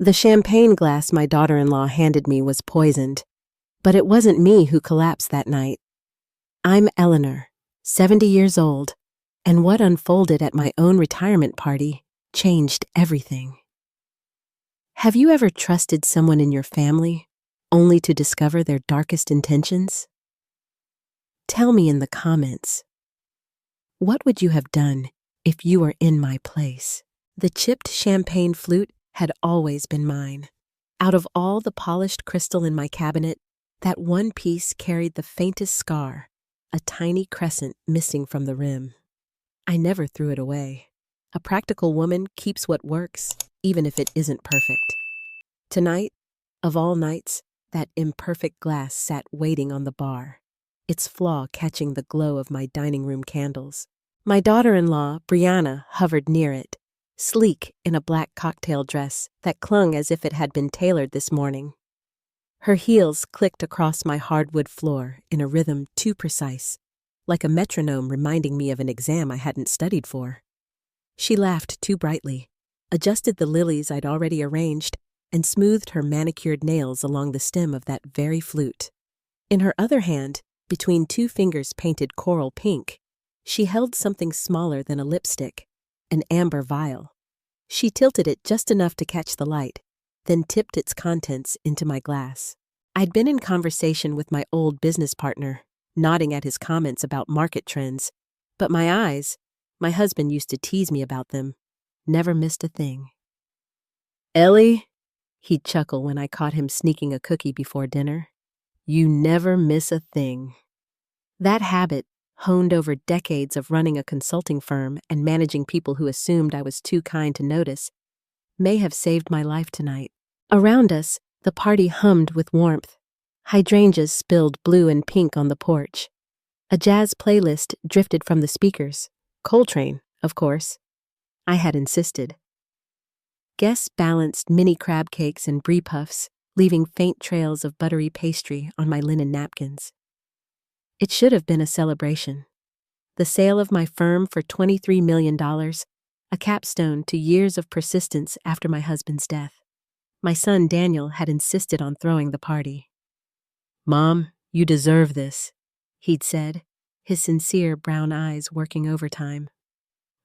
The champagne glass my daughter-in-law handed me was poisoned, but it wasn't me who collapsed that night. I'm Eleanor, 70 years old, and what unfolded at my own retirement party changed everything. Have you ever trusted someone in your family only to discover their darkest intentions? Tell me in the comments. What would you have done if you were in my place? The chipped champagne flute had always been mine. Out of all the polished crystal in my cabinet, that one piece carried the faintest scar, a tiny crescent missing from the rim. I never threw it away. A practical woman keeps what works, even if it isn't perfect. Tonight, of all nights, that imperfect glass sat waiting on the bar, its flaw catching the glow of my dining room candles. My daughter-in-law, Brianna, hovered near it, sleek in a black cocktail dress that clung as if it had been tailored this morning. Her heels clicked across my hardwood floor in a rhythm too precise, like a metronome reminding me of an exam I hadn't studied for. She laughed too brightly, adjusted the lilies I'd already arranged, and smoothed her manicured nails along the stem of that very flute. In her other hand, between two fingers painted coral pink, she held something smaller than a lipstick, an amber vial. She tilted it just enough to catch the light, then tipped its contents into my glass. I'd been in conversation with my old business partner, nodding at his comments about market trends, but my eyes, my husband used to tease me about them, never missed a thing. "Ellie," he'd chuckle when I caught him sneaking a cookie before dinner, "you never miss a thing." That habit, honed over decades of running a consulting firm and managing people who assumed I was too kind to notice, may have saved my life tonight. Around us, the party hummed with warmth. Hydrangeas spilled blue and pink on the porch. A jazz playlist drifted from the speakers. Coltrane, of course. I had insisted. Guests balanced mini crab cakes and brie puffs, leaving faint trails of buttery pastry on my linen napkins. It should have been a celebration. The sale of my firm for $23 million, a capstone to years of persistence after my husband's death. My son Daniel had insisted on throwing the party. "Mom, you deserve this," he'd said, his sincere brown eyes working overtime.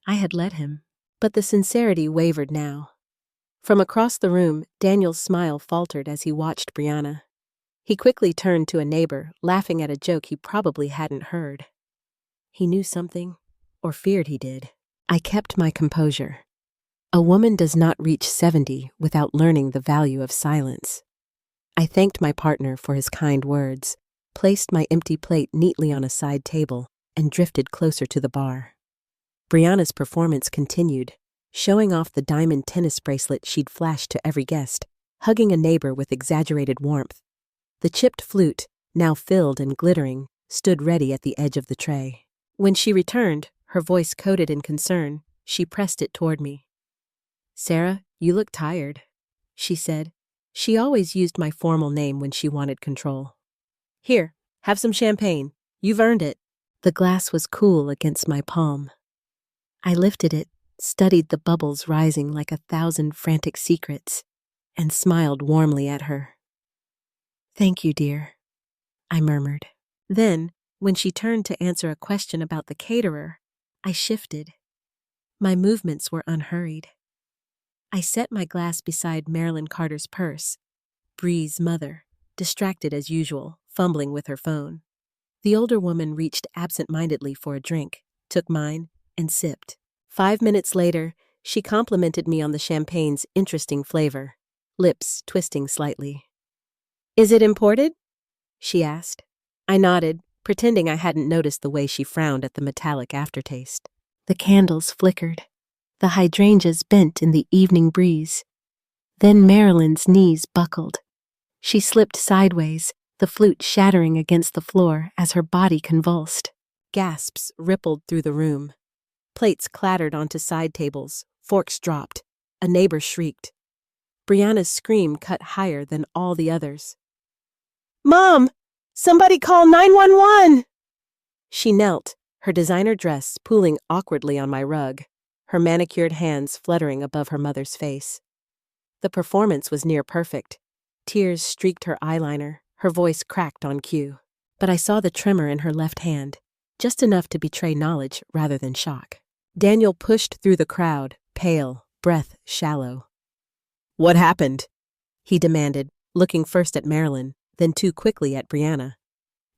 I had let him, but the sincerity wavered now. From across the room, Daniel's smile faltered as he watched Brianna. He quickly turned to a neighbor, laughing at a joke he probably hadn't heard. He knew something, or feared he did. I kept my composure. A woman does not reach 70 without learning the value of silence. I thanked my partner for his kind words, placed my empty plate neatly on a side table, and drifted closer to the bar. Brianna's performance continued, showing off the diamond tennis bracelet she'd flashed to every guest, hugging a neighbor with exaggerated warmth. The chipped flute, now filled and glittering, stood ready at the edge of the tray. When she returned, her voice coated in concern, she pressed it toward me. "Sarah, you look tired," she said. She always used my formal name when she wanted control. "Here, have some champagne. You've earned it." The glass was cool against my palm. I lifted it, studied the bubbles rising like 1,000 frantic secrets, and smiled warmly at her. "Thank you, dear," I murmured. Then, when she turned to answer a question about the caterer, I shifted. My movements were unhurried. I set my glass beside Marilyn Carter's purse, Bree's mother, distracted as usual, fumbling with her phone. The older woman reached absent-mindedly for a drink, took mine, and sipped. 5 minutes later, she complimented me on the champagne's interesting flavor, lips twisting slightly. "Is it imported?" she asked. I nodded, pretending I hadn't noticed the way she frowned at the metallic aftertaste. The candles flickered. The hydrangeas bent in the evening breeze. Then Marilyn's knees buckled. She slipped sideways, the flute shattering against the floor as her body convulsed. Gasps rippled through the room. Plates clattered onto side tables, forks dropped. A neighbor shrieked. Brianna's scream cut higher than all the others. "Mom! Somebody call 911!" She knelt, her designer dress pooling awkwardly on my rug, her manicured hands fluttering above her mother's face. The performance was near perfect. Tears streaked her eyeliner, her voice cracked on cue. But I saw the tremor in her left hand, just enough to betray knowledge rather than shock. Daniel pushed through the crowd, pale, breath shallow. "What happened?" he demanded, looking first at Marilyn, then too quickly at Brianna.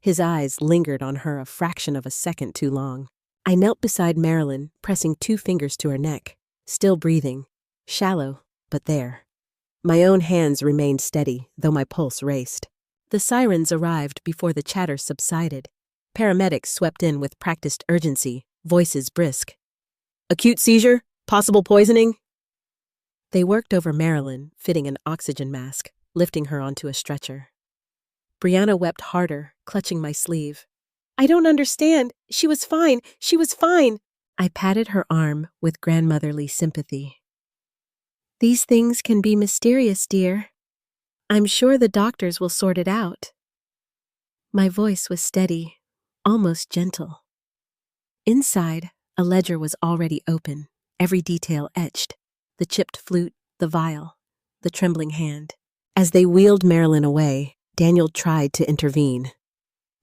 His eyes lingered on her a fraction of a second too long. I knelt beside Marilyn, pressing 2 fingers to her neck, still breathing, shallow, but there. My own hands remained steady, though my pulse raced. The sirens arrived before the chatter subsided. Paramedics swept in with practiced urgency, voices brisk. "Acute seizure? Possible poisoning?" They worked over Marilyn, fitting an oxygen mask, lifting her onto a stretcher. Brianna wept harder, clutching my sleeve. "I don't understand. She was fine. She was fine." I patted her arm with grandmotherly sympathy. "These things can be mysterious, dear. I'm sure the doctors will sort it out." My voice was steady, almost gentle. Inside, a ledger was already open, every detail etched. The chipped flute, the vial, the trembling hand. As they wheeled Marilyn away, Daniel tried to intervene.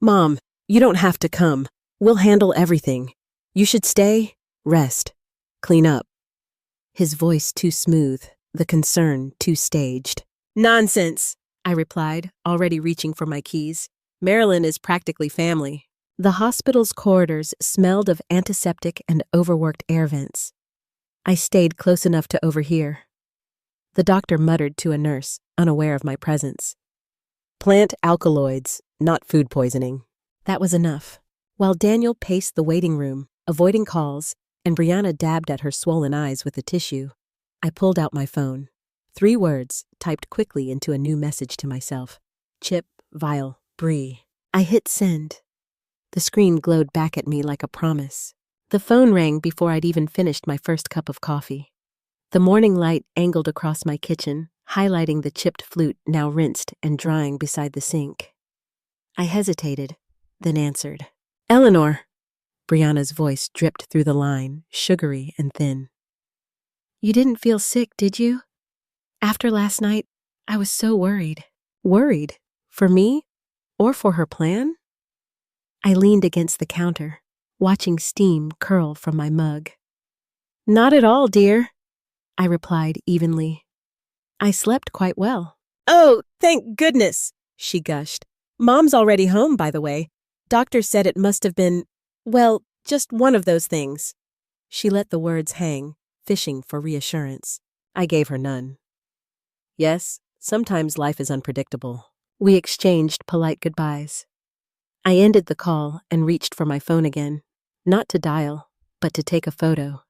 "Mom, you don't have to come. We'll handle everything. You should stay, rest, clean up." His voice too smooth, the concern too staged. "Nonsense," I replied, already reaching for my keys. "Marilyn is practically family." The hospital's corridors smelled of antiseptic and overworked air vents. I stayed close enough to overhear. The doctor muttered to a nurse, unaware of my presence. "Plant alkaloids, not food poisoning." That was enough. While Daniel paced the waiting room, avoiding calls, and Brianna dabbed at her swollen eyes with a tissue, I pulled out my phone. 3 words, typed quickly into a new message to myself. Chip, vial, Bree. I hit send. The screen glowed back at me like a promise. The phone rang before I'd even finished my first cup of coffee. The morning light angled across my kitchen, highlighting the chipped flute now rinsed and drying beside the sink. I hesitated, then answered. "Eleanor." Brianna's voice dripped through the line, sugary and thin. "You didn't feel sick, did you? After last night, I was so worried." Worried? For me? Or for her plan? I leaned against the counter, watching steam curl from my mug. "Not at all, dear," I replied evenly. "I slept quite well." "Oh, thank goodness," she gushed. "Mom's already home, by the way. Doctor said it must have been, well, just one of those things." She let the words hang, fishing for reassurance. I gave her none. Yes, sometimes life is unpredictable. We exchanged polite goodbyes. I ended the call and reached for my phone again, not to dial, but to take a photo.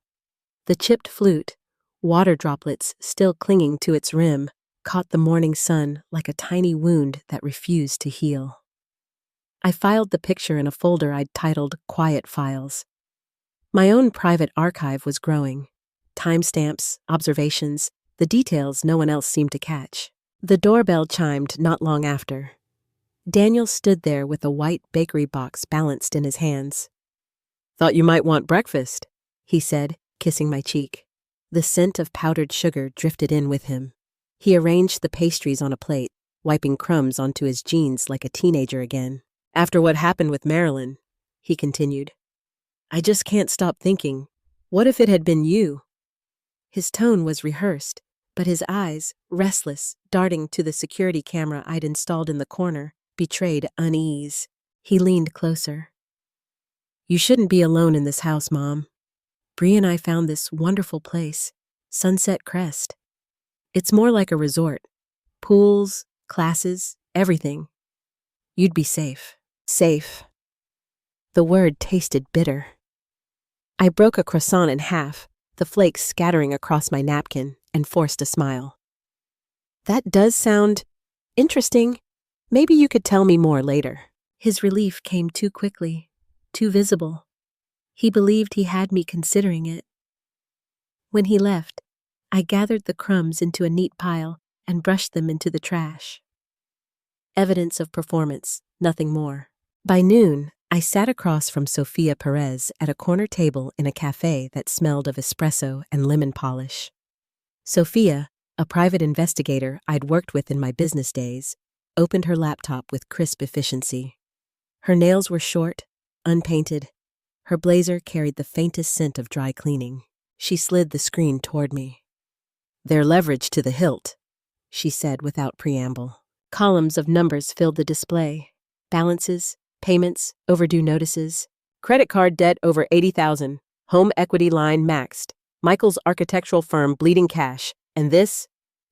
The chipped flute, water droplets still clinging to its rim, caught the morning sun like a tiny wound that refused to heal. I filed the picture in a folder I'd titled Quiet Files. My own private archive was growing. Timestamps, observations, the details no one else seemed to catch. The doorbell chimed not long after. Daniel stood there with a white bakery box balanced in his hands. "Thought you might want breakfast," he said, kissing my cheek. The scent of powdered sugar drifted in with him. He arranged the pastries on a plate, wiping crumbs onto his jeans like a teenager again. "After what happened with Marilyn," he continued, "I just can't stop thinking, what if it had been you?" His tone was rehearsed, but his eyes, restless, darting to the security camera I'd installed in the corner, betrayed unease. He leaned closer. "You shouldn't be alone in this house, Mom. Bree and I found this wonderful place, Sunset Crest. It's more like a resort. Pools, classes, everything. You'd be safe." Safe. The word tasted bitter. I broke a croissant in half, the flakes scattering across my napkin, and forced a smile. "That does sound interesting. Maybe you could tell me more later." His relief came too quickly, too visible. He believed he had me considering it. When he left, I gathered the crumbs into a neat pile and brushed them into the trash. Evidence of performance, nothing more. By noon, I sat across from Sophia Perez at a corner table in a cafe that smelled of espresso and lemon polish. Sophia, A private investigator I'd worked with in my business days opened her laptop with crisp efficiency. Her nails were short, unpainted. Her blazer carried the faintest scent of dry cleaning. She slid the screen toward me. "They're leveraged to the hilt," she said without preamble. Columns of numbers filled the display. Balances, payments, overdue notices. Credit card debt over 80,000. Home equity line maxed. Michael's architectural firm bleeding cash. And this?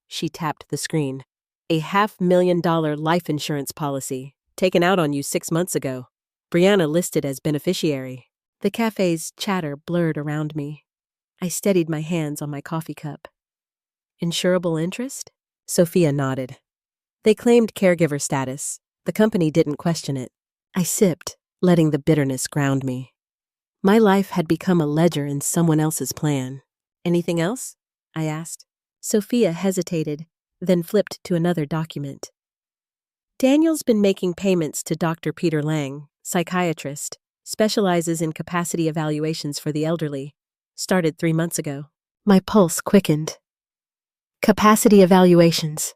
She tapped the screen. A $500,000 life insurance policy, taken out on you 6 months ago. Brianna listed as beneficiary. The cafe's chatter blurred around me. I steadied my hands on my coffee cup. Insurable interest? Sophia nodded. They claimed caregiver status. The company didn't question it. I sipped, letting the bitterness ground me. My life had become a ledger in someone else's plan. "Anything else?" I asked. Sophia hesitated, then flipped to another document. "Daniel's been making payments to Dr. Peter Lang, psychiatrist, specializes in capacity evaluations for the elderly. Started 3 months ago." My pulse quickened. "Capacity evaluations,"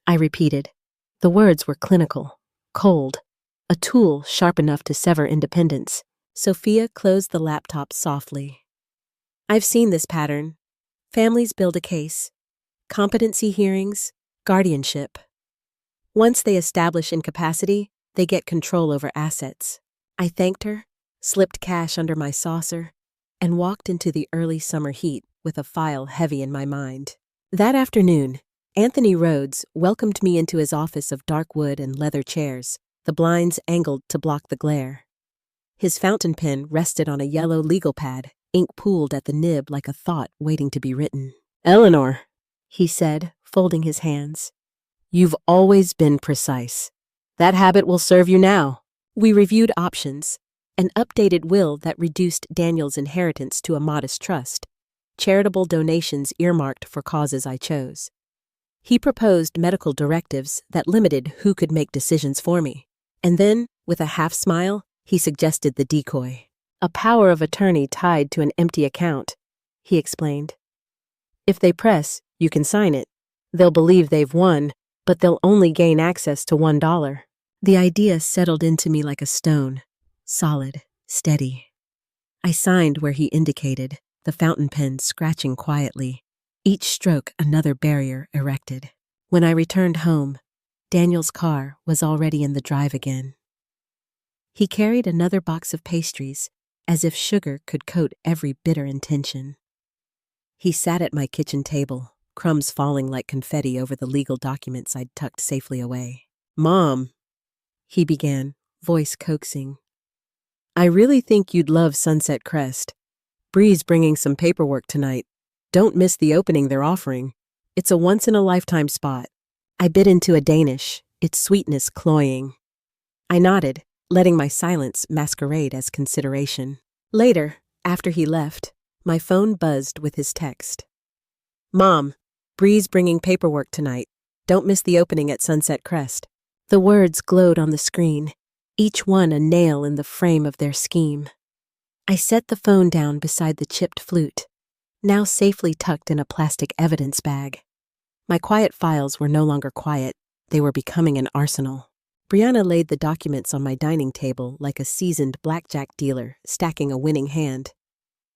I repeated. The words were clinical, cold, a tool sharp enough to sever independence. Sophia closed the laptop softly. "I've seen this pattern. Families build a case. Competency hearings, guardianship. Once they establish incapacity, they get control over assets." I thanked her, slipped cash under my saucer, and walked into the early summer heat with a file heavy in my mind. That afternoon, Anthony Rhodes welcomed me into his office of dark wood and leather chairs, the blinds angled to block the glare. His fountain pen rested on a yellow legal pad, ink pooled at the nib like a thought waiting to be written. "Eleanor," he said, folding his hands, "you've always been precise. That habit will serve you now." We reviewed options, an updated will that reduced Daniel's inheritance to a modest trust, charitable donations earmarked for causes I chose. He proposed medical directives that limited who could make decisions for me. And then, with a half smile, he suggested the decoy. "A power of attorney tied to an empty account," he explained. "If they press, you can sign it. They'll believe they've won, but they'll only gain access to $1. The idea settled into me like a stone, solid, steady. I signed where he indicated, the fountain pen scratching quietly, each stroke another barrier erected. When I returned home, Daniel's car was already in the drive again. He carried another box of pastries, as if sugar could coat every bitter intention. He sat at my kitchen table, crumbs falling like confetti over the legal documents I'd tucked safely away. "Mom," he began, voice coaxing, "I really think you'd love Sunset Crest. Bree's bringing some paperwork tonight. Don't miss the opening they're offering. It's a once-in-a-lifetime spot." I bit into a Danish, its sweetness cloying. I nodded, letting my silence masquerade as consideration. Later, after he left, my phone buzzed with his text. "Mom, Bree's bringing paperwork tonight. Don't miss the opening at Sunset Crest." The words glowed on the screen, each one a nail in the frame of their scheme. I set the phone down beside the chipped flute, now safely tucked in a plastic evidence bag. My quiet files were no longer quiet, they were becoming an arsenal. Brianna laid the documents on my dining table like a seasoned blackjack dealer stacking a winning hand.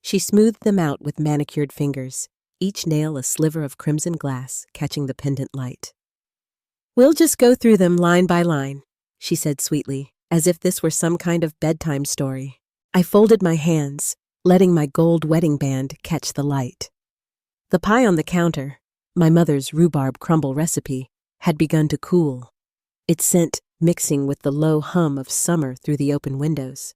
She smoothed them out with manicured fingers, each nail a sliver of crimson glass catching the pendant light. "We'll just go through them line by line," she said sweetly, as if this were some kind of bedtime story. I folded my hands, letting my gold wedding band catch the light. The pie on the counter, my mother's rhubarb crumble recipe, had begun to cool, its scent mixing with the low hum of summer through the open windows.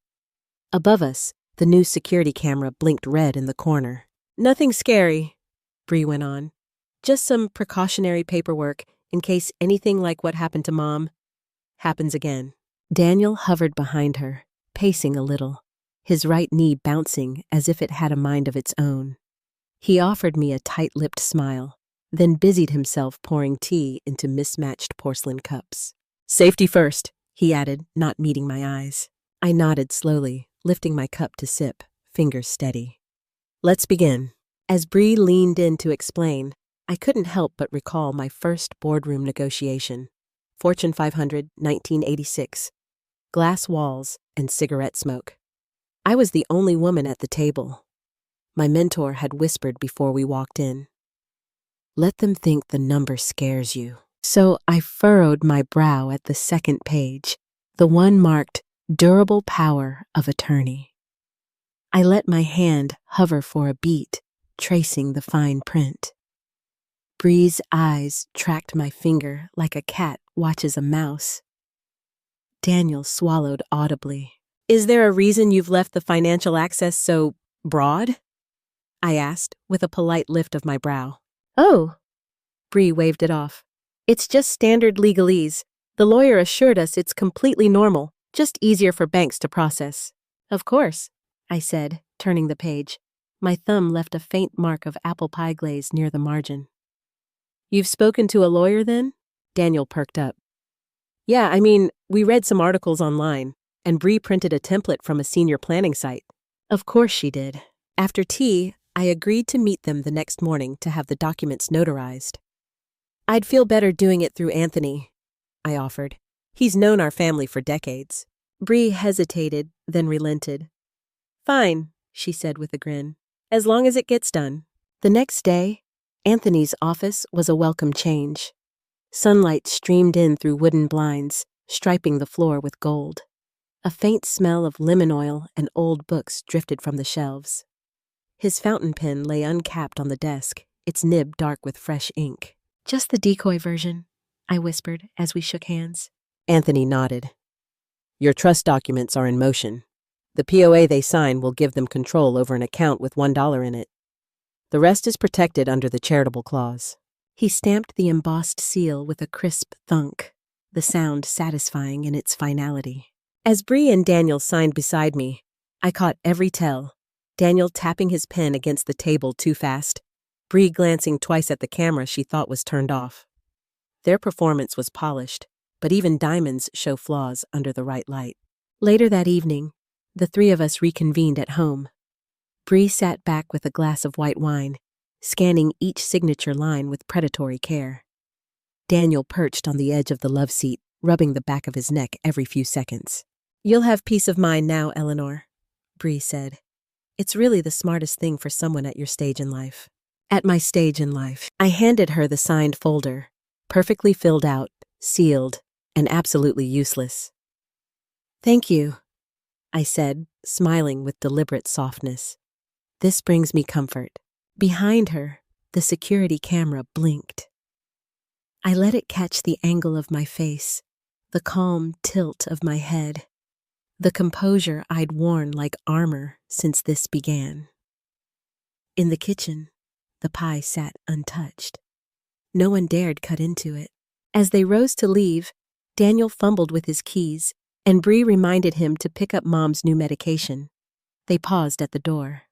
Above us, the new security camera blinked red in the corner. "Nothing scary," Bree went on. "Just some precautionary paperwork in case anything like what happened to Mom happens again." Daniel hovered behind her, pacing a little, his right knee bouncing as if it had a mind of its own. He offered me a tight-lipped smile, then busied himself pouring tea into mismatched porcelain cups. "Safety first," he added, not meeting my eyes. I nodded slowly, lifting my cup to sip, fingers steady. "Let's begin." As Bree leaned in to explain, I couldn't help but recall my first boardroom negotiation. Fortune 500, 1986. Glass walls and cigarette smoke. I was the only woman at the table. My mentor had whispered before we walked in. Let them think the number scares you. So I furrowed my brow at the second page, the one marked Durable Power of Attorney. I let my hand hover for a beat, tracing the fine print. Bree's eyes tracked my finger like a cat watches a mouse. Daniel swallowed audibly. Is there a reason you've left the financial access so broad? I asked, with a polite lift of my brow. Oh, Bree waved it off. It's just standard legalese. The lawyer assured us it's completely normal, just easier for banks to process. Of course, I said, turning the page. My thumb left a faint mark of apple pie glaze near the margin. You've spoken to a lawyer then? Daniel perked up. Yeah, we read some articles online, and Bree printed a template from a senior planning site. Of course she did. After tea, I agreed to meet them the next morning to have the documents notarized. I'd feel better doing it through Anthony, I offered. He's known our family for decades. Bree hesitated, then relented. Fine, she said with a grin, as long as it gets done. The next day, Anthony's office was a welcome change. Sunlight streamed in through wooden blinds, striping the floor with gold. A faint smell of lemon oil and old books drifted from the shelves. His fountain pen lay uncapped on the desk, its nib dark with fresh ink. Just the decoy version, I whispered as we shook hands. Anthony nodded. Your trust documents are in motion. The POA they sign will give them control over an account with $1 in it. The rest is protected under the charitable clause. He stamped the embossed seal with a crisp thunk, the sound satisfying in its finality. As Bree and Daniel signed beside me, I caught every tell. Daniel tapping his pen against the table too fast, Bree glancing twice at the camera she thought was turned off. Their performance was polished, but even diamonds show flaws under the right light. Later that evening, the three of us reconvened at home. Bree sat back with a glass of white wine, scanning each signature line with predatory care. Daniel perched on the edge of the love seat, rubbing the back of his neck every few seconds. You'll have peace of mind now, Eleanor, Bree said. It's really the smartest thing for someone at your stage in life. At my stage in life, I handed her the signed folder, perfectly filled out, sealed, and absolutely useless. Thank you, I said, smiling with deliberate softness. This brings me comfort. Behind her, the security camera blinked. I let it catch the angle of my face, the calm tilt of my head, the composure I'd worn like armor since this began. In the kitchen, the pie sat untouched. No one dared cut into it. As they rose to leave, Daniel fumbled with his keys, and Bree reminded him to pick up Mom's new medication. They paused at the door.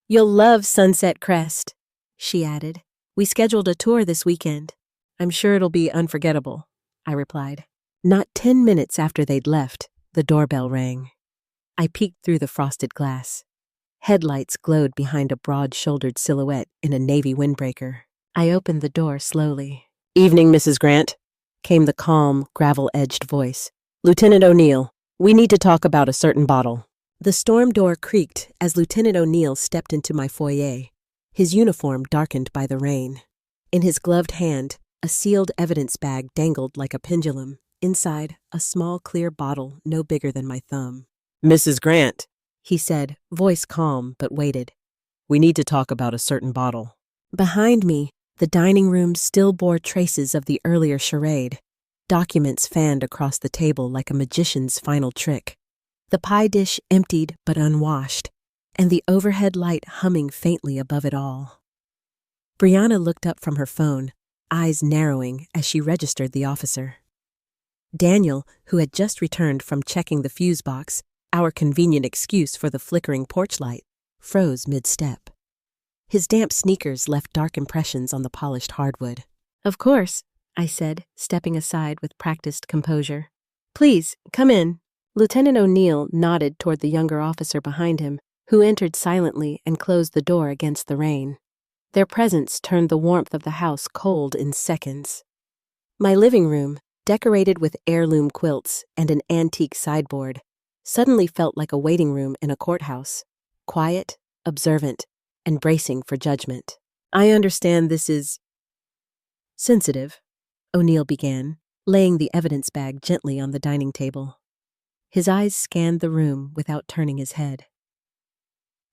You'll love Sunset Crest, she added. We scheduled a tour this weekend. I'm sure it'll be unforgettable, I replied. Not 10 minutes after they'd left, the doorbell rang. I peeked through the frosted glass. Headlights glowed behind a broad-shouldered silhouette in a navy windbreaker. I opened the door slowly. Evening, Mrs. Grant, came the calm, gravel-edged voice. Lieutenant O'Neill, we need to talk about a certain bottle. The storm door creaked as Lieutenant O'Neill stepped into my foyer, his uniform darkened by the rain. In his gloved hand, a sealed evidence bag dangled like a pendulum. Inside, a small clear bottle no bigger than my thumb. Mrs. Grant, he said, voice calm but weighted. We need to talk about a certain bottle. Behind me, the dining room still bore traces of the earlier charade. Documents fanned across the table like a magician's final trick. The pie dish emptied but unwashed, and the overhead light humming faintly above it all. Brianna looked up from her phone, eyes narrowing as she registered the officer. Daniel, who had just returned from checking the fuse box, our convenient excuse for the flickering porch light, froze mid-step. His damp sneakers left dark impressions on the polished hardwood. Of course, I said, stepping aside with practiced composure. Please, come in. Lieutenant O'Neill nodded toward the younger officer behind him, who entered silently and closed the door against the rain. Their presence turned the warmth of the house cold in seconds. My living room, decorated with heirloom quilts and an antique sideboard, suddenly felt like a waiting room in a courthouse, quiet, observant, and bracing for judgment. "I understand this is sensitive," O'Neill began, laying the evidence bag gently on the dining table. His eyes scanned the room without turning his head.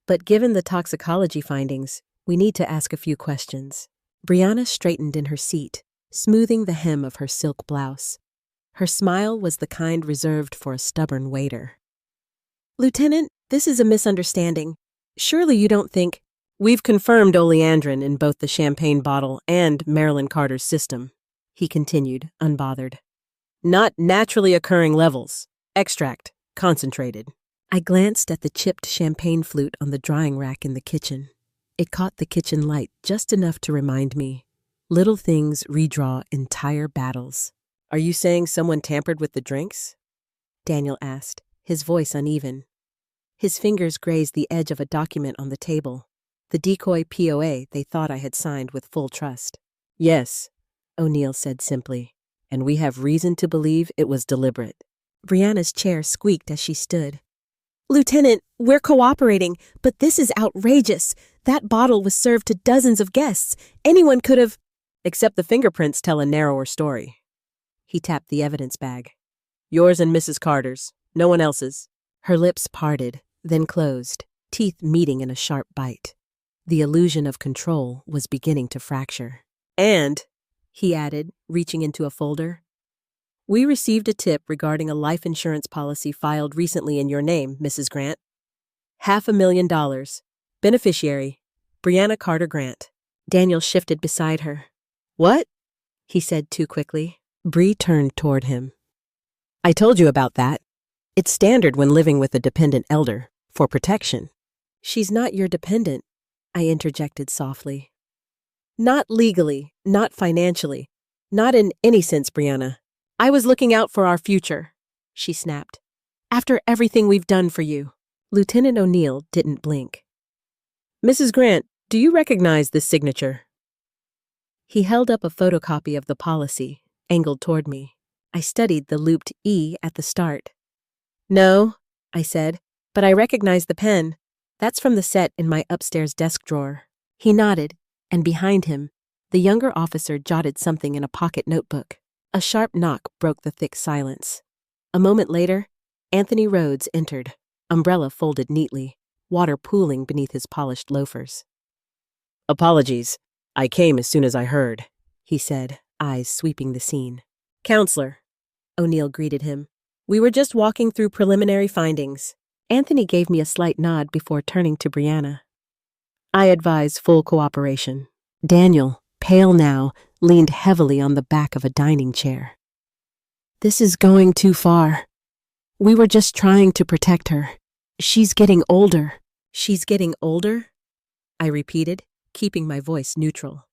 "But given the toxicology findings, we need to ask a few questions." Brianna straightened in her seat, smoothing the hem of her silk blouse. Her smile was the kind reserved for a stubborn waiter. "Lieutenant, this is a misunderstanding. Surely you don't think—" "We've confirmed oleandrin in both the champagne bottle and Marilyn Carter's system," he continued, unbothered. "Not naturally occurring levels. Extract, concentrated." I glanced at the chipped champagne flute on the drying rack in the kitchen. It caught the kitchen light just enough to remind me, little things redraw entire battles. "Are you saying someone tampered with the drinks?" Daniel asked, his voice uneven. His fingers grazed the edge of a document on the table, the decoy POA they thought I had signed with full trust. "Yes," O'Neill said simply, "and we have reason to believe it was deliberate." Brianna's chair squeaked as she stood. "Lieutenant, we're cooperating, but this is outrageous. That bottle was served to dozens of guests. Anyone could have—" "Except the fingerprints tell a narrower story." He tapped the evidence bag. "Yours and Mrs. Carter's. No one else's." Her lips parted, then closed, teeth meeting in a sharp bite. The illusion of control was beginning to fracture. "And," he added, reaching into a folder, "we received a tip regarding a life insurance policy filed recently in your name, Mrs. Grant. $500,000. Beneficiary, Brianna Carter Grant." Daniel shifted beside her. "What?" he said too quickly. Bree turned toward him. "I told you about that. It's standard when living with a dependent elder, for protection." "She's not your dependent," I interjected softly. "Not legally, not financially, not in any sense, Brianna. I was looking out for our future," she snapped. "After everything we've done for you." Lieutenant O'Neill didn't blink. "Mrs. Grant, do you recognize this signature?" He held up a photocopy of the policy, angled toward me. I studied the looped E at the start. "No," I said, "but I recognize the pen. That's from the set in my upstairs desk drawer." He nodded, and behind him, the younger officer jotted something in a pocket notebook. A sharp knock broke the thick silence. A moment later, Anthony Rhodes entered, umbrella folded neatly, water pooling beneath his polished loafers. "Apologies. I came as soon as I heard," he said, eyes sweeping the scene. "Counselor," O'Neill greeted him. "We were just walking through preliminary findings." Anthony gave me a slight nod before turning to Brianna. "I advise full cooperation." Daniel, pale now, leaned heavily on the back of a dining chair. "This is going too far. We were just trying to protect her. She's getting older." "She's getting older?" I repeated, keeping my voice neutral.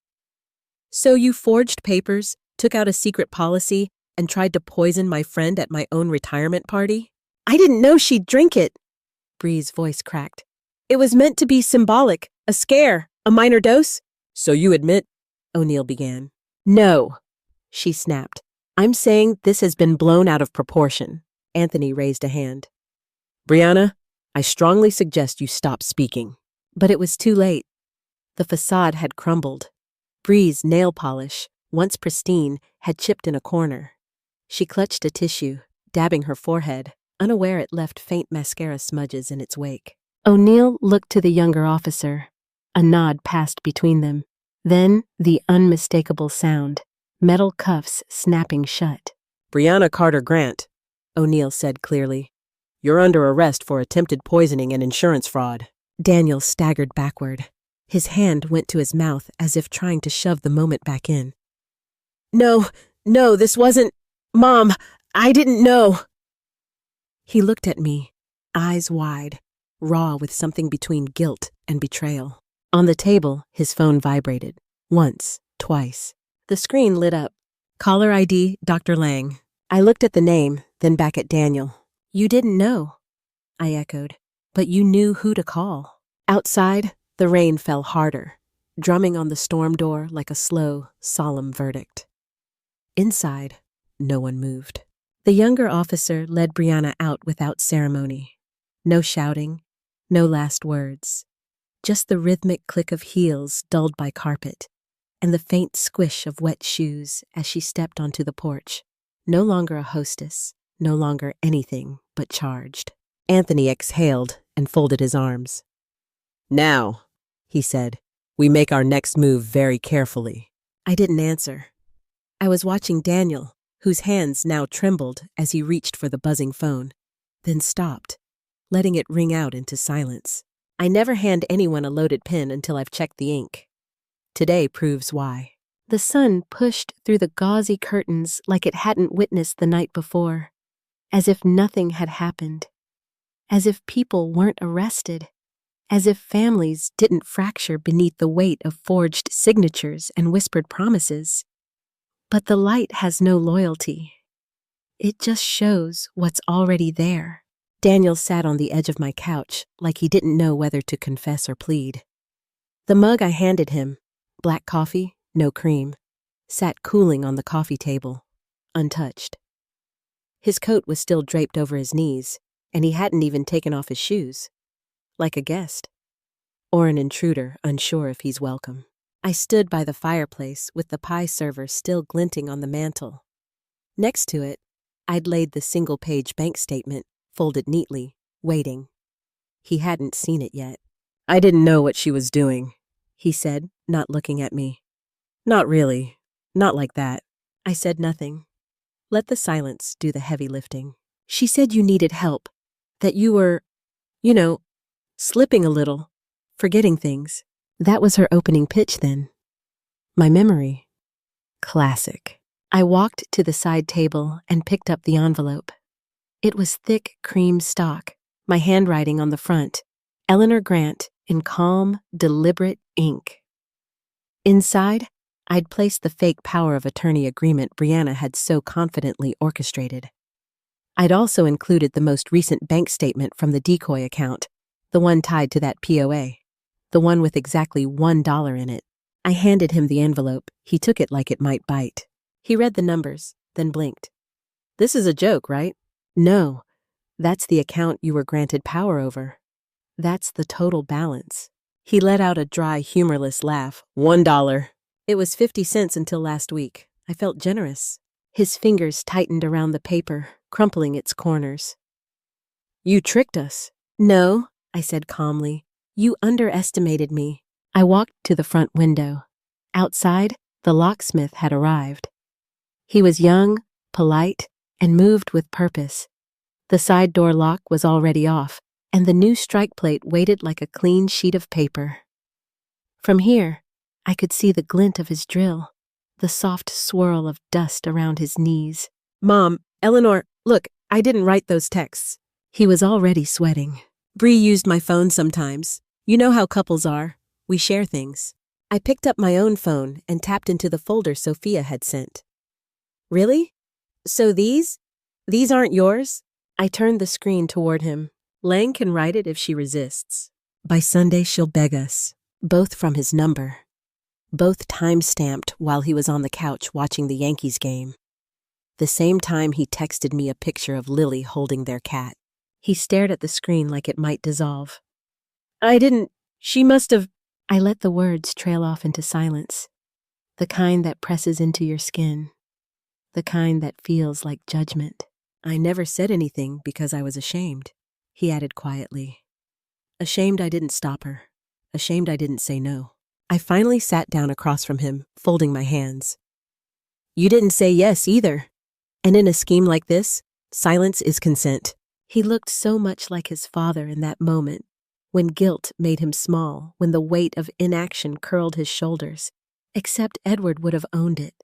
"So you forged papers, took out a secret policy, and tried to poison my friend at my own retirement party?" "I didn't know she'd drink it." Bree's voice cracked. "It was meant to be symbolic, a scare, a minor dose." "So you admit—" O'Neill began. "No," she snapped. "I'm saying this has been blown out of proportion." Anthony raised a hand. "Brianna, I strongly suggest you stop speaking." But it was too late. The facade had crumbled. Bree's nail polish, once pristine, had chipped in a corner. She clutched a tissue, dabbing her forehead, unaware it left faint mascara smudges in its wake. O'Neill looked to the younger officer. A nod passed between them. Then the unmistakable sound, metal cuffs snapping shut. "Brianna Carter Grant," O'Neill said clearly. "You're under arrest for attempted poisoning and insurance fraud." Daniel staggered backward. His hand went to his mouth as if trying to shove the moment back in. No, this wasn't— Mom, I didn't know." He looked at me, eyes wide, raw with something between guilt and betrayal. On the table, his phone vibrated. Once, twice. The screen lit up. "Caller ID, Dr. Lang." I looked at the name, then back at Daniel. "You didn't know," I echoed, "but you knew who to call." Outside, the rain fell harder. drumming on the storm door like a slow, solemn verdict. Inside, no one moved. The younger officer led Brianna out without ceremony. No shouting, no last words. Just the rhythmic click of heels dulled by carpet, and the faint squish of wet shoes as she stepped onto the porch. No longer a hostess, no longer anything but charged. Anthony exhaled and folded his arms. "Now," he said, "we make our next move very carefully." I didn't answer. I was watching Daniel, whose hands now trembled as he reached for the buzzing phone, then stopped, letting it ring out into silence. I never hand anyone a loaded pen until I've checked the ink. Today proves why. The sun pushed through the gauzy curtains like it hadn't witnessed the night before, as if nothing had happened, as if people weren't arrested, as if families didn't fracture beneath the weight of forged signatures and whispered promises. But the light has no loyalty. It just shows what's already there. Daniel sat on the edge of my couch like he didn't know whether to confess or plead. The mug I handed him, black coffee, no cream, sat cooling on the coffee table, untouched. His coat was still draped over his knees, and he hadn't even taken off his shoes. Like a guest. Or an intruder unsure if he's welcome. I stood by the fireplace with the pie server still glinting on the mantel. Next to it, I'd laid the single-page bank statement, folded neatly, waiting. He hadn't seen it yet. "I didn't know what she was doing," he said, not looking at me. "Not really. Not like that." I said nothing. Let the silence do the heavy lifting. "She said you needed help, that you were, slipping a little, forgetting things." That was her opening pitch then. My memory. Classic. I walked to the side table and picked up the envelope. It was thick cream stock, my handwriting on the front, Eleanor Grant in calm, deliberate ink. Inside, I'd placed the fake power of attorney agreement Brianna had so confidently orchestrated. I'd also included the most recent bank statement from the decoy account, the one tied to that POA. The one with exactly $1 in it. I handed him the envelope. He took it like it might bite. He read the numbers, then blinked. "This is a joke, right?" "No, that's the account you were granted power over. That's the total balance." He let out a dry, humorless laugh. $1. It was 50 cents until last week. I felt generous. His fingers tightened around the paper, crumpling its corners. "You tricked us." "No," I said calmly. "You underestimated me." I walked to the front window. Outside, the locksmith had arrived. He was young, polite, and moved with purpose. The side door lock was already off, and the new strike plate waited like a clean sheet of paper. From here, I could see the glint of his drill, the soft swirl of dust around his knees. "Mom, Eleanor, look, I didn't write those texts." He was already sweating. "Bree used my phone sometimes. You know how couples are. We share things." I picked up my own phone and tapped into the folder Sophia had sent. "Really? So these aren't yours?" I turned the screen toward him. "Lang can write it if she resists. By Sunday she'll beg us." Both from his number. Both time-stamped while he was on the couch watching the Yankees game. The same time he texted me a picture of Lily holding their cat. He stared at the screen like it might dissolve. She must have." I let the words trail off into silence. The kind that presses into your skin. The kind that feels like judgment. "I never said anything because I was ashamed," he added quietly. "Ashamed I didn't stop her. Ashamed I didn't say no." I finally sat down across from him, folding my hands. "You didn't say yes either. And in a scheme like this, silence is consent." He looked so much like his father in that moment, when guilt made him small, when the weight of inaction curled his shoulders. Except Edward would have owned it.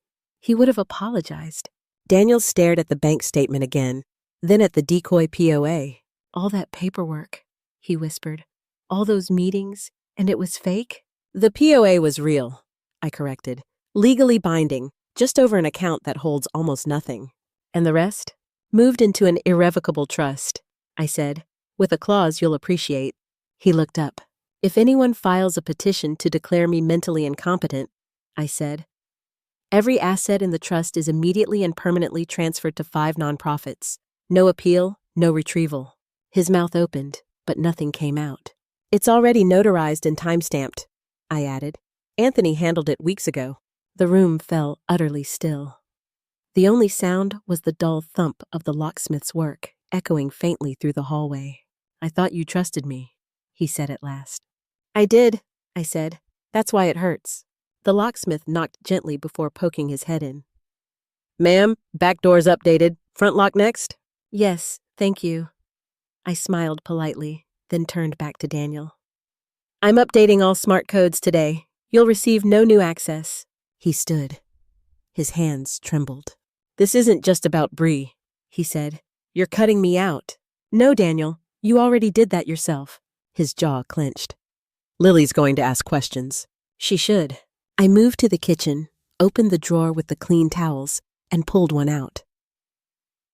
He would have apologized. Daniel stared at the bank statement again, then at the decoy POA. "All that paperwork," he whispered. "All those meetings, and it was fake?" "The POA was real," I corrected. "Legally binding, just over an account that holds almost nothing." "And the rest?" "Moved into an irrevocable trust," I said, "with a clause you'll appreciate." He looked up. If anyone files a petition to declare me mentally incompetent, I said, every asset in the trust is immediately and permanently transferred to 5 nonprofits. No appeal, no retrieval. His mouth opened, but nothing came out. It's already notarized and time-stamped, I added. Anthony handled it weeks ago. The room fell utterly still. The only sound was the dull thump of the locksmith's work, echoing faintly through the hallway. I thought you trusted me, he said at last. I did, I said. That's why it hurts. The locksmith knocked gently before poking his head in. Ma'am, back door's updated. Front lock next? Yes, thank you. I smiled politely, then turned back to Daniel. I'm updating all smart codes today. You'll receive no new access. He stood. His hands trembled. This isn't just about Bree, he said. You're cutting me out. No, Daniel, you already did that yourself. His jaw clenched. Lily's going to ask questions. She should. I moved to the kitchen, opened the drawer with the clean towels, and pulled one out.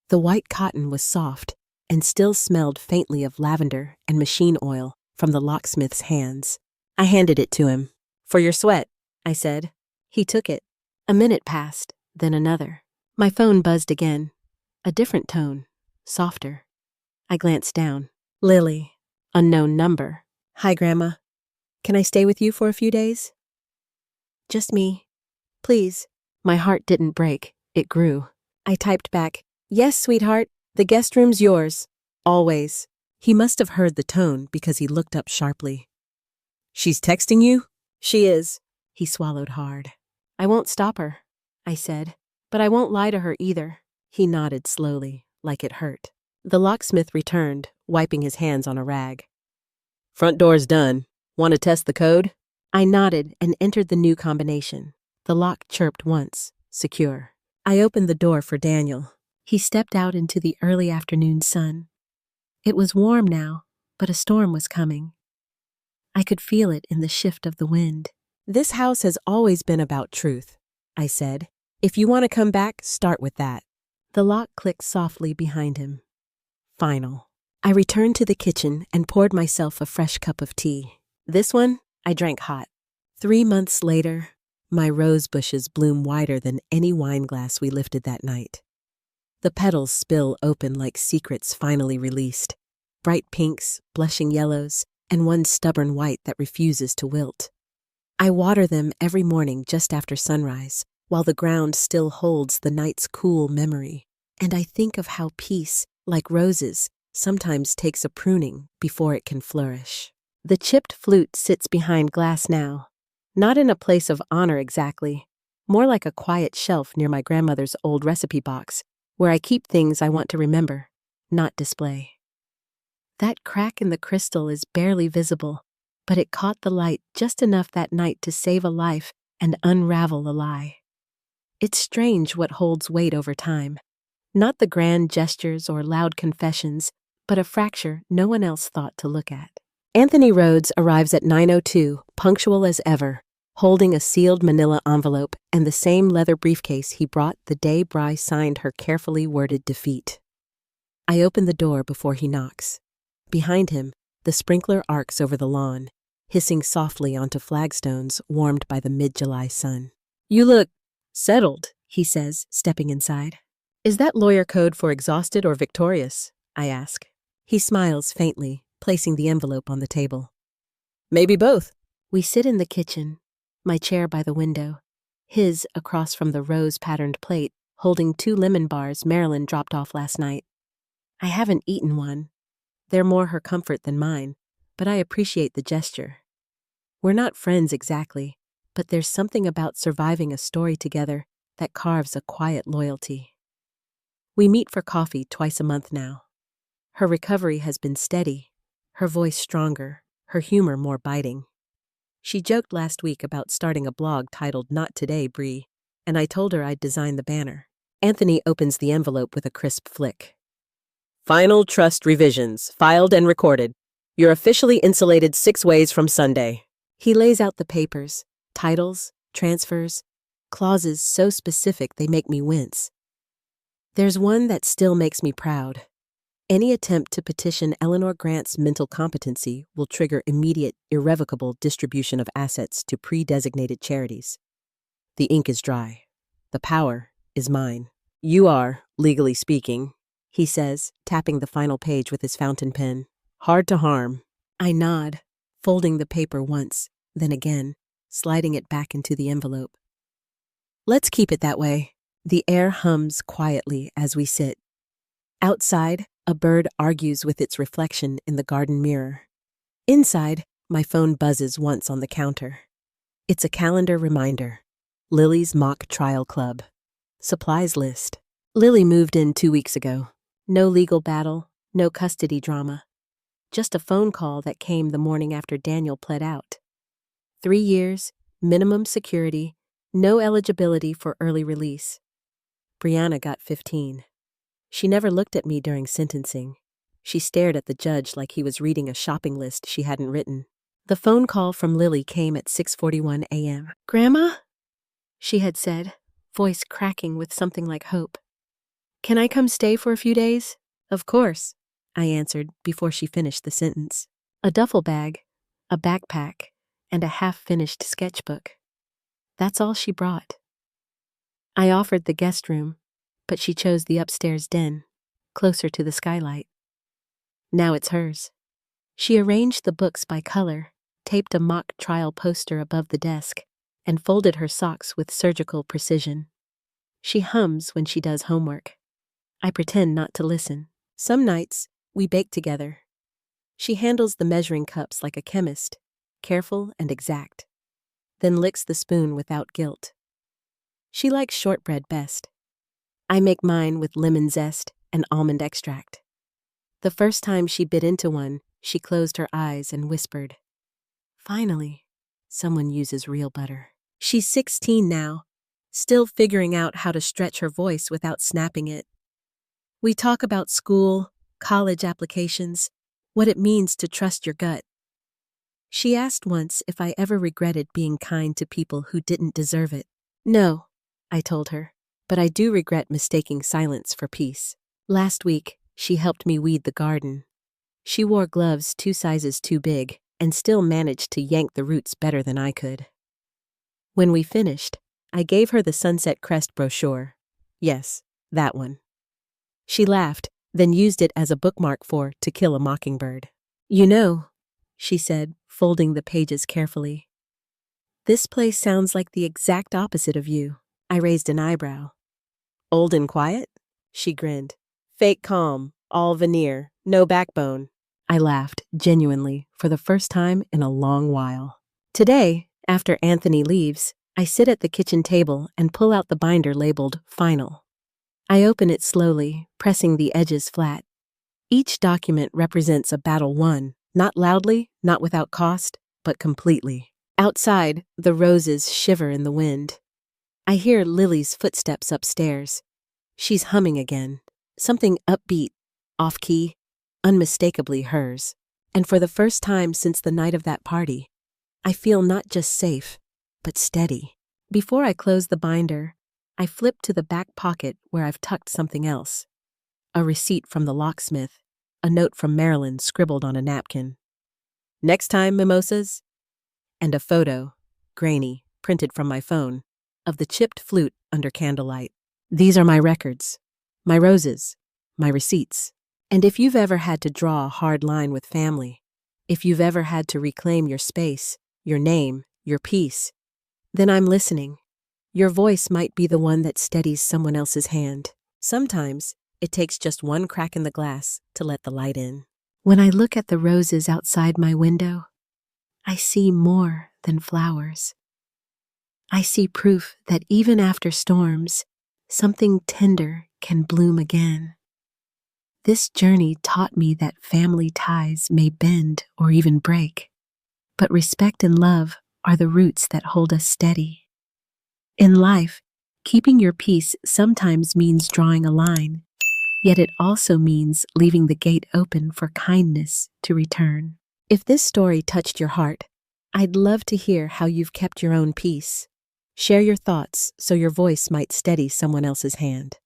The white cotton was soft and still smelled faintly of lavender and machine oil from the locksmith's hands. I handed it to him. For your sweat, I said. He took it. A minute passed, then another. My phone buzzed again. A different tone, softer. I glanced down. Lily. Unknown number. Hi, Grandma. Can I stay with you for a few days? Just me. Please. My heart didn't break. It grew. I typed back, Yes, sweetheart. The guest room's yours. Always. He must have heard the tone because he looked up sharply. She's texting you? She is. He swallowed hard. I won't stop her, I said. But I won't lie to her either. He nodded slowly, like it hurt. The locksmith returned, wiping his hands on a rag. Front door's done. Want to test the code? I nodded and entered the new combination. The lock chirped once, secure. I opened the door for Daniel. He stepped out into the early afternoon sun. It was warm now, but a storm was coming. I could feel it in the shift of the wind. This house has always been about truth, I said. If you want to come back, start with that. The lock clicked softly behind him. Final. I returned to the kitchen and poured myself a fresh cup of tea. This one, I drank hot. 3 months later, my rose bushes bloom wider than any wine glass we lifted that night. The petals spill open like secrets finally released. Bright pinks, blushing yellows, and one stubborn white that refuses to wilt. I water them every morning just after sunrise, while the ground still holds the night's cool memory. And I think of how peace, like roses, sometimes takes a pruning before it can flourish. The chipped flute sits behind glass now, not in a place of honor exactly, more like a quiet shelf near my grandmother's old recipe box, where I keep things I want to remember, not display. That crack in the crystal is barely visible, but it caught the light just enough that night to save a life and unravel a lie. It's strange what holds weight over time. Not the grand gestures or loud confessions, but a fracture no one else thought to look at. Anthony Rhodes arrives at 9:02, punctual as ever, holding a sealed manila envelope and the same leather briefcase he brought the day Bri signed her carefully worded defeat. I open the door before he knocks. Behind him, the sprinkler arcs over the lawn, hissing softly onto flagstones warmed by the mid-July sun. You look settled, he says, stepping inside. Is that lawyer code for exhausted or victorious? I ask. He smiles faintly, placing the envelope on the table. Maybe both. We sit in the kitchen, my chair by the window, his across from the rose-patterned plate, holding 2 lemon bars Marilyn dropped off last night. I haven't eaten one. They're more her comfort than mine, but I appreciate the gesture. We're not friends exactly, but there's something about surviving a story together that carves a quiet loyalty. We meet for coffee twice a month now. Her recovery has been steady, her voice stronger, her humor more biting. She joked last week about starting a blog titled Not Today, Bree, and I told her I'd design the banner. Anthony opens the envelope with a crisp flick. Final trust revisions, filed and recorded. You're officially insulated 6 ways from Sunday. He lays out the papers, titles, transfers, clauses so specific they make me wince. There's one that still makes me proud. Any attempt to petition Eleanor Grant's mental competency will trigger immediate, irrevocable distribution of assets to pre-designated charities. The ink is dry. The power is mine. You are, legally speaking, he says, tapping the final page with his fountain pen. Hard to harm. I nod, folding the paper once, then again, sliding it back into the envelope. Let's keep it that way. The air hums quietly as we sit. Outside, a bird argues with its reflection in the garden mirror. Inside, my phone buzzes once on the counter. It's a calendar reminder. Lily's mock trial club. Supplies list. Lily moved in 2 weeks ago. No legal battle, no custody drama. Just a phone call that came the morning after Daniel pled out. 3 years, minimum security, no eligibility for early release. Brianna got 15. She never looked at me during sentencing. She stared at the judge like he was reading a shopping list she hadn't written. The phone call from Lily came at 6:41 a.m. "Grandma?" she had said, voice cracking with something like hope. "Can I come stay for a few days?" "Of course," I answered before she finished the sentence. A duffel bag, a backpack, and a half-finished sketchbook. That's all she brought. I offered the guest room, but she chose the upstairs den, closer to the skylight. Now it's hers. She arranged the books by color, taped a mock trial poster above the desk, and folded her socks with surgical precision. She hums when she does homework. I pretend not to listen. Some nights, we bake together. She handles the measuring cups like a chemist, careful and exact, then licks the spoon without guilt. She likes shortbread best. I make mine with lemon zest and almond extract. The first time she bit into one, she closed her eyes and whispered, "Finally, someone uses real butter." She's 16 now, still figuring out how to stretch her voice without snapping it. We talk about school, college applications, what it means to trust your gut. She asked once if I ever regretted being kind to people who didn't deserve it. "No," I told her, "but I do regret mistaking silence for peace." Last week, she helped me weed the garden. She wore gloves 2 sizes too big and still managed to yank the roots better than I could. When we finished, I gave her the Sunset Crest brochure. Yes, that one. She laughed, then used it as a bookmark for To Kill a Mockingbird. "You know," she said, folding the pages carefully, "this place sounds like the exact opposite of you." I raised an eyebrow. "Old and quiet?" She grinned. "Fake calm, all veneer, no backbone." I laughed, genuinely, for the first time in a long while. Today, after Anthony leaves, I sit at the kitchen table and pull out the binder labeled Final. I open it slowly, pressing the edges flat. Each document represents a battle won, not loudly, not without cost, but completely. Outside, the roses shiver in the wind. I hear Lily's footsteps upstairs. She's humming again, something upbeat, off-key, unmistakably hers. And for the first time since the night of that party, I feel not just safe, but steady. Before I close the binder, I flip to the back pocket where I've tucked something else. A receipt from the locksmith, a note from Marilyn scribbled on a napkin. "Next time, mimosas?" And a photo, grainy, printed from my phone, of the chipped flute under candlelight. These are my records, my roses, my receipts. And if you've ever had to draw a hard line with family, if you've ever had to reclaim your space, your name, your peace, then I'm listening. Your voice might be the one that steadies someone else's hand. Sometimes, it takes just one crack in the glass to let the light in. When I look at the roses outside my window, I see more than flowers. I see proof that even after storms, something tender can bloom again. This journey taught me that family ties may bend or even break, but respect and love are the roots that hold us steady. In life, keeping your peace sometimes means drawing a line, yet it also means leaving the gate open for kindness to return. If this story touched your heart, I'd love to hear how you've kept your own peace. Share your thoughts so your voice might steady someone else's hand.